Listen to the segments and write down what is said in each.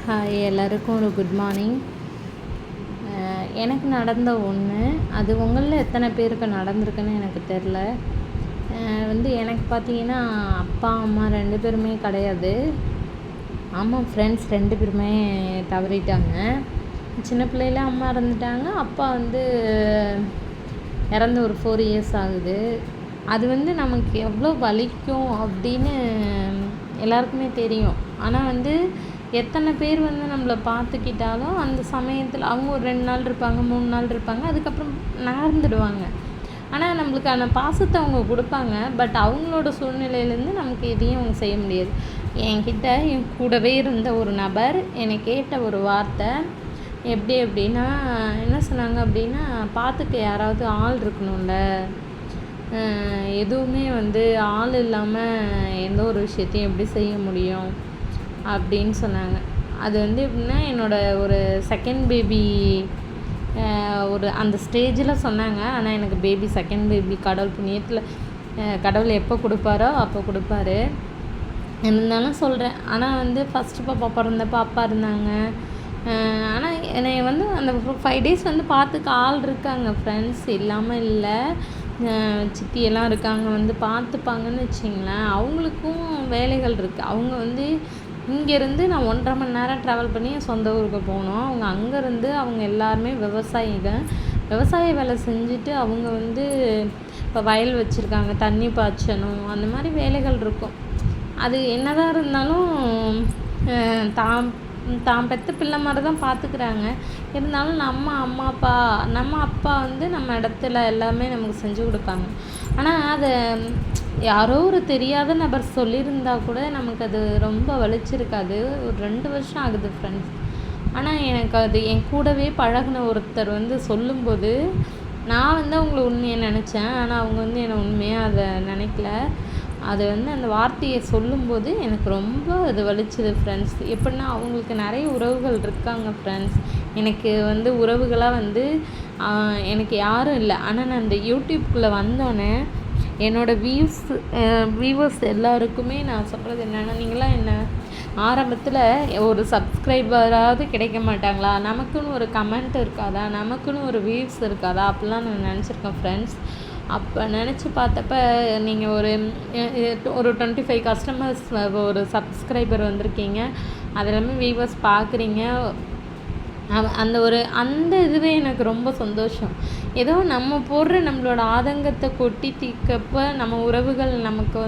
Hi, எல்லாருக்கும் ஒரு good morning. எனக்கு நடந்த ஒன்று, அது உங்களில் எத்தனை பேருக்கு நடந்திருக்குன்னு எனக்கு தெரில. எனக்கு பார்த்தீங்கன்னா அப்பா அம்மா 2 பேருமே கிடையாது. அம்மா ஃப்ரெண்ட்ஸ் 2 பேருமே தவறிட்டாங்க. சின்ன பிள்ளையில அம்மா இறந்துட்டாங்க. அப்பா இறந்து ஒரு 4 இயர்ஸ் ஆகுது. அது நமக்கு எவ்வளோ வலிக்கும் அப்படின்னு எல்லாருக்குமே தெரியும். ஆனால் எத்தனை பேர் நம்மளை பார்த்துக்கிட்டாலும் அந்த சமயத்தில் அவங்க ஒரு 2 நாள் இருப்பாங்க, 3 நாள் இருப்பாங்க, அதுக்கப்புறம் நகர்ந்துடுவாங்க. ஆனால் நம்மளுக்கான பாசத்தை அவங்க கொடுப்பாங்க. பட் அவங்களோட சூழ்நிலையிலேருந்து நமக்கு எதையும் அவங்க செய்ய முடியாது. என் கூடவே இருந்த ஒரு நபர் என்னை கேட்ட ஒரு வார்த்தை எப்படின்னா, என்ன சொன்னாங்க அப்படின்னா, பார்த்துக்க யாராவது ஆள் இருக்கணும்ல, எதுவுமே ஆள் இல்லாமல் எந்த ஒரு விஷயத்தையும் எப்படி செய்ய முடியும் அப்படின்னு சொன்னாங்க. அது எப்படின்னா, என்னோடய ஒரு செகண்ட் பேபி அந்த ஸ்டேஜில் சொன்னாங்க. ஆனால் எனக்கு செகண்ட் பேபி கடவுள் புண்ணியத்தில் கடவுள் எப்போ கொடுப்பாரோ அப்போ கொடுப்பாரு. இருந்தாலும் சொல்கிறேன். ஆனால் ஃபஸ்ட்டு பாப்பா பிறந்தப்போ அப்பா இருந்தாங்க. ஆனால் என்னை அந்த 5 டேஸ் பார்த்துக்க ஆள் இருக்காங்க. ஃப்ரெண்ட்ஸ் இல்லாமல் இல்லை, சித்தியெல்லாம் இருக்காங்க, பார்த்துப்பாங்கன்னு வச்சிங்களேன். அவங்களுக்கும் வேலைகள் இருக்குது. அவங்க இங்கேருந்து நான் 1.5 மணி நேரம் ட்ராவல் பண்ணி என் சொந்த ஊருக்கு போனோம். அவங்க அங்கேருந்து அவங்க எல்லாருமே விவசாய வேலை செஞ்சுட்டு அவங்க இப்போ வயல் வச்சுருக்காங்க, தண்ணி பாய்ச்சணும், அந்த மாதிரி வேலைகள் இருக்கும். அது என்னதான் இருந்தாலும் தான் பெற்ற பிள்ளை மாதிரி தான் பார்த்துக்கிறாங்க. இருந்தாலும் நம்ம அப்பா நம்ம இடத்துல எல்லாமே நமக்கு செஞ்சு கொடுப்பாங்க. ஆனால் அதை யாரோ ஒரு தெரியாத நபர் சொல்லியிருந்தா கூட நமக்கு அது ரொம்ப வலிச்சிருக்காது. ஒரு 2 வருஷம் ஆகுது ஃப்ரெண்ட்ஸ். ஆனால் எனக்கு அது என் கூடவே பழகின ஒருத்தர் சொல்லும்போது நான் அவங்கள உண்மையை நினச்சேன். ஆனால் அவங்க என்னை உண்மையாக அதை நினைக்கல. அது அந்த வார்த்தையை சொல்லும்போது எனக்கு ரொம்ப அது வலிச்சுது ஃப்ரெண்ட்ஸ். எப்படின்னா, அவங்களுக்கு நிறைய உறவுகள் இருக்காங்க ஃப்ரெண்ட்ஸ். எனக்கு உறவுகளாக எனக்கு யாரும் இல்லை. ஆனால் நான் இந்த யூடியூப்குள்ளே வந்தோடனே என்னோடய வியூவர்ஸ் எல்லாருக்குமே நான் சொல்கிறது என்னென்னா, நீங்களாம் என்ன ஆரம்பத்தில் ஒரு சப்ஸ்கிரைபராவது கிடைக்க மாட்டாங்களா, நமக்குன்னு ஒரு கமெண்ட் இருக்காதா, நமக்குன்னு ஒரு வியூஸ் இருக்காதா, அப்படிலாம் நான் நினச்சிருக்கேன் ஃப்ரெண்ட்ஸ். அப்போ நினச்சி பார்த்தப்ப நீங்கள் ஒரு 25 கஸ்டமர்ஸ் ஒரு சப்ஸ்கிரைபர் வந்திருக்கீங்க, அது எல்லாமே வியூவர்ஸ் பார்க்குறீங்க. அந்த இதுவே எனக்கு ரொம்ப சந்தோஷம். ஏதோ நம்ம போடுற நம்மளோட ஆதங்கத்தை கொட்டி தீர்க்கப்ப நம்ம உறவுகள் நமக்கு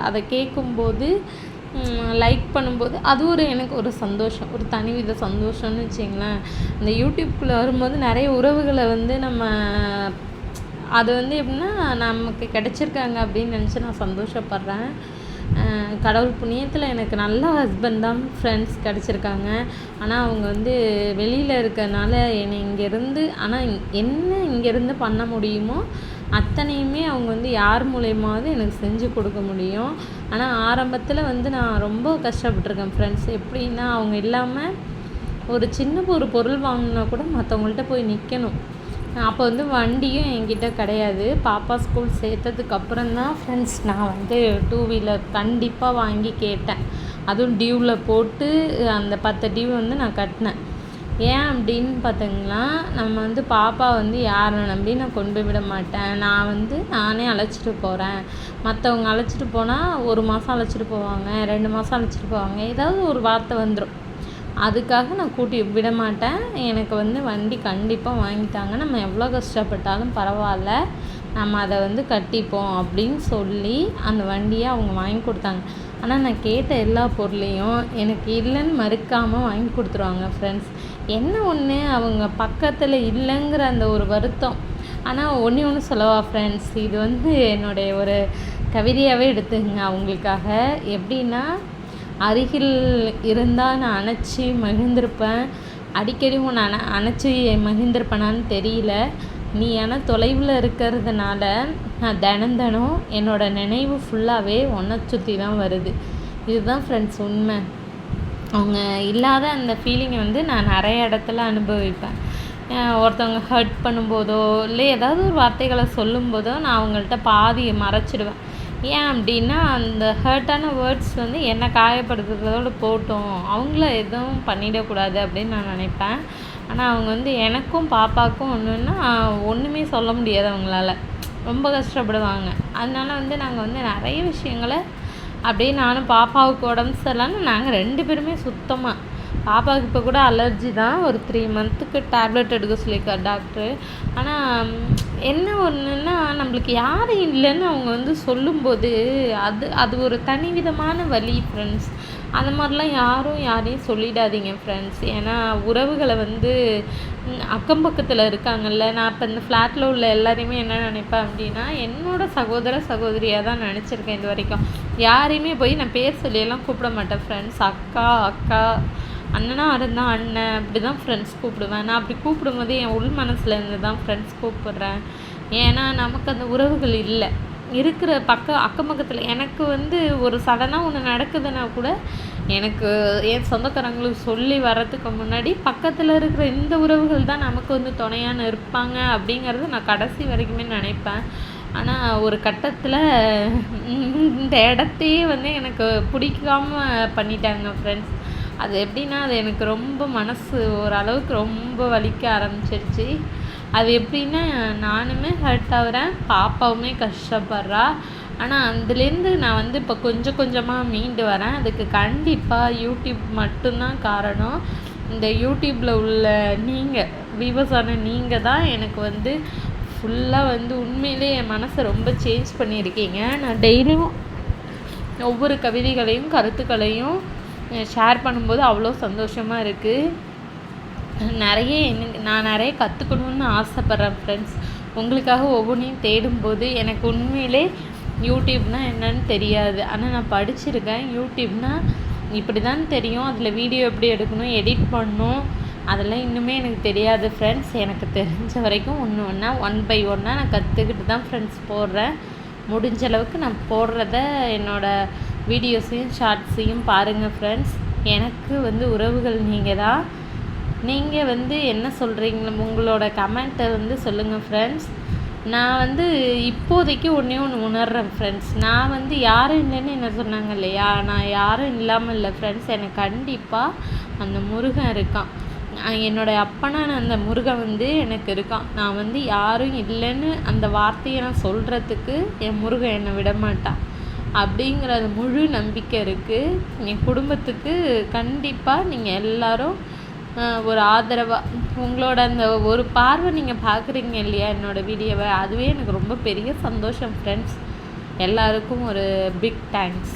அதை கேட்கும்போது லைக் பண்ணும்போது அது எனக்கு ஒரு சந்தோஷம், ஒரு தனிவித சந்தோஷம்னு வச்சிங்களேன். இந்த யூடியூப்குள்ளே வரும்போது நிறைய உறவுகளை நம்ம அது எப்படின்னா நமக்கு கிடச்சிருக்காங்க அப்படின்னு நினச்சி நான் சந்தோஷப்படுறேன். கடவுள் புண்ணியத்தில் எனக்கு நல்ல ஹஸ்பண்ட் தான் ஃப்ரெண்ட்ஸ் கிடச்சிருக்காங்க. ஆனால் அவங்க வெளியில் இருக்கறனால என்னை இங்கேருந்து இங்கேருந்து பண்ண முடியுமோ அத்தனையுமே அவங்க யார் மூலயமாவது எனக்கு செஞ்சு கொடுக்க முடியும். ஆனால் ஆரம்பத்தில் நான் ரொம்ப கஷ்டப்பட்டிருக்கேன் ஃப்ரெண்ட்ஸ். எப்படின்னா, அவங்க இல்லாமல் ஒரு சின்ன ஒரு பொருள் வாங்கினா கூட மற்றவங்கள்ட்ட போய் நிற்கணும். அப்போ வண்டியும் என்கிட்ட கிடையாது. பாப்பா ஸ்கூல் சேர்த்ததுக்கப்புறம் தான் ஃப்ரெண்ட்ஸ் நான் 2 வீலர் கண்டிப்பாக வாங்கி கேட்டேன். அதுவும் டியூவில் போட்டு அந்த 10 டியூ நான் கட்டினேன். ஏன் அப்படின்னு பார்த்தீங்கன்னா, நம்ம பாப்பா யாரை நம்பி நான் கொண்டு போய் விட மாட்டேன். நானே அழைச்சிட்டு போகிறேன். மற்றவங்க அழைச்சிட்டு போனால் 1 மாதம் அழைச்சிட்டு போவாங்க, 2 மாதம் அழைச்சிட்டு போவாங்க, ஏதாவது ஒரு வார்த்தை வந்துடும். அதுக்காக நான் கூட்டி விட மாட்டேன். எனக்கு வண்டி கண்டிப்பாக வாங்கிட்டாங்க. நம்ம எவ்வளோ கஷ்டப்பட்டாலும் பரவாயில்ல, நம்ம அதை கட்டிப்போம் அப்படின்னு சொல்லி அந்த வண்டியை அவங்க வாங்கி கொடுத்தாங்க. ஆனால் நான் கேட்ட எல்லா பொருளையும் எனக்கு இல்லைன்னு மறுக்காமல் வாங்கி கொடுத்துருவாங்க ஃப்ரெண்ட்ஸ். என்ன ஒன்று, அவங்க பக்கத்தில் இல்லைங்கிற அந்த ஒரு வருத்தம். ஆனால் ஒன்று சொல்லவா ஃப்ரெண்ட்ஸ், இது என்னுடைய ஒரு கவிதையாகவே எடுத்துங்க அவங்களுக்காக. எப்படின்னா, அருகில் இருந்தால் நான் அணைச்சி மகிழ்ந்திருப்பேன், அடிக்கடி உன்னை அணைச்சி மகிழ்ந்திருப்பேனான்னு தெரியல. நீ ஆனால் தொலைவில் இருக்கிறதுனால நான் தினம் என்னோடய நினைவு ஃபுல்லாகவே உன்னை சுற்றி தான் வருது. இதுதான் ஃப்ரெண்ட்ஸ் உண்மை. அவங்க இல்லாத அந்த ஃபீலிங்கை நான் நிறைய இடத்துல அனுபவிப்பேன். ஒருத்தவங்க ஹர்ட் பண்ணும்போதோ இல்லை ஏதாவது ஒரு வார்த்தைகளை சொல்லும்போதோ நான் அவங்கள்ட்ட பாதியை மறைச்சிடுவேன். ஏன் அப்படின்னா அந்த ஹர்ட்டான வேர்ட்ஸ் வந்து என்னை காயப்படுத்துறதோட போகட்டும், அவங்கள எதுவும் பண்ணிடக்கூடாது அப்படின்னு நான் நினைப்பேன். ஆனால் அவங்க வந்து எனக்கும் பாப்பாவுக்கும் ஒன்றுன்னா ஒன்றுமே சொல்ல முடியாது அவங்களால. ரொம்ப கஷ்டப்படுவாங்க. அதனால வந்து நாங்கள் வந்து நிறைய விஷயங்களை அப்படியே நானும் பாப்பாவுக்கு உடம்பு சரியில்லைன்னு நாங்கள் 2 பேருமே சுத்தமாக பாப்பாவுக்கு இப்போ கூட அலர்ஜி தான். ஒரு 3 மந்த்துக்கு டேப்லெட் எடுக்க சொல்லியிருக்கார் டாக்டரு. ஆனால் என்ன ஒன்றுன்னா நம்மளுக்கு யாரும் இல்லைன்னு அவங்க வந்து சொல்லும்போது அது ஒரு தனி விதமான வலி ஃப்ரெண்ட்ஸ். அந்த மாதிரிலாம் யாரையும் சொல்லிடாதீங்க ஃப்ரெண்ட்ஸ். ஏன்னா உறவுகளை வந்து அக்கம் பக்கத்தில் இருக்காங்கல்ல, நான் இப்போ இந்த ஃப்ளாட்டில் உள்ள எல்லாரையுமே என்ன நினைப்பேன் அப்படின்னா என்னோடய சகோதரியாக தான் நினச்சிருக்கேன் இது வரைக்கும். யாரையுமே போய் நான் பேர் சொல்லியெல்லாம் கூப்பிட மாட்டேன் ஃப்ரெண்ட்ஸ். அக்கா அண்ணனாக இருந்தால் அண்ணன் அப்படி தான் ஃப்ரெண்ட்ஸ் கூப்பிடுவேன். நான் அப்படி கூப்பிடும்போது என் உள் மனசுலேருந்து தான் ஃப்ரெண்ட்ஸ் கூப்பிட்றேன். ஏன்னா நமக்கு அந்த உறவுகள் இல்லை. இருக்கிற அக்கம் பக்கத்தில் எனக்கு வந்து ஒரு சடனாக ஒன்று நடக்குதுன்னா கூட எனக்கு என் சொந்தக்காரங்களுக்கு சொல்லி வர்றதுக்கு முன்னாடி பக்கத்தில் இருக்கிற இந்த உறவுகள் தான் நமக்கு வந்து துணையான இருப்பாங்க அப்படிங்கிறது நான் கடைசி வரைக்குமே நினைப்பேன். ஆனால் ஒரு கட்டத்தில் இந்த இடத்தையே வந்து எனக்கு பிடிக்காம பண்ணிட்டாங்க ஃப்ரெண்ட்ஸ். அது எப்படின்னா அது எனக்கு ரொம்ப மனசு ஓரளவுக்கு ரொம்ப வலிக்க ஆரம்பிச்சிருச்சு. அது எப்படின்னா நானுமே ஹர்ட் ஆகுறேன், பாப்பாவுமே கஷ்டப்படுறா. ஆனால் அதுலேருந்து நான் வந்து இப்போ கொஞ்சம் கொஞ்சமாக மீண்டு வரேன். அதுக்கு கண்டிப்பாக யூடியூப் மட்டும்தான் காரணம். இந்த யூடியூப்பில் உள்ள நீங்கள் வியூவர்ஸான நீங்கள் தான் எனக்கு வந்து ஃபுல்லாக வந்து உண்மையிலே என் மனசை ரொம்ப சேஞ்ச் பண்ணியிருக்கீங்க. நான் டெய்லியும் ஒவ்வொரு கவிதைகளையும் கருத்துக்களையும் ஷேர் பண்ணும்போது அவ்வளோ சந்தோஷமாக இருக்குது. நான் நிறைய கற்றுக்கணுன்னு ஆசைப்பட்றேன் ஃப்ரெண்ட்ஸ். உங்களுக்காக ஒவ்வொன்றையும் தேடும்போது எனக்கு உண்மையிலே யூடியூப்னால் என்னன்னு தெரியாது. ஆனால் நான் படிச்சிருக்கேன். யூடியூப்னால் இப்படி தான் தெரியும், அதில் வீடியோ எப்படி எடுக்கணும், எடிட் பண்ணணும், அதெல்லாம் இன்னுமே எனக்கு தெரியாது ஃப்ரெண்ட்ஸ். எனக்கு தெரிஞ்ச வரைக்கும் ஒன் பை ஒன்னாக நான் கற்றுக்கிட்டு தான் ஃப்ரெண்ட்ஸ் போடுறேன். முடிஞ்ச அளவுக்கு நான் போடுறத என்னோடய வீடியோஸையும் ஷார்ட்ஸையும் பாருங்கள் ஃப்ரெண்ட்ஸ். எனக்கு வந்து உறவுகள் நீங்கள் தான். நீங்கள் வந்து என்ன சொல்கிறீங்களோ உங்களோட கமெண்ட்டை வந்து சொல்லுங்கள் ஃப்ரெண்ட்ஸ். நான் வந்து இப்போதைக்கு ஒன்று உணர்கிறேன் ஃப்ரெண்ட்ஸ். நான் வந்து யாரும் இல்லைன்னு என்ன சொன்னாங்க இல்லையா, நான் யாரும் இல்லாமல் இல்லை ஃப்ரெண்ட்ஸ். எனக்கு கண்டிப்பாக அந்த முருகன் இருக்கான். என்னோடய அப்பனான அந்த முருகன் வந்து எனக்கு இருக்கான். நான் வந்து யாரும் இல்லைன்னு அந்த வார்த்தையை நான் சொல்கிறதுக்கு என் முருகன் என்னை விட மாட்டான் அப்படிங்கிறது முழு நம்பிக்கை இருக்குது. என் குடும்பத்துக்கு கண்டிப்பாக நீங்கள் எல்லோரும் ஒரு ஆதரவாக உங்களோட அந்த ஒரு பார்வை நீங்கள் பார்க்குறீங்க இல்லையா என்னோடய வீடியோவை, அதுவே எனக்கு ரொம்ப பெரிய சந்தோஷம் ஃப்ரெண்ட்ஸ். எல்லாருக்கும் ஒரு பிக் தேங்க்ஸ்.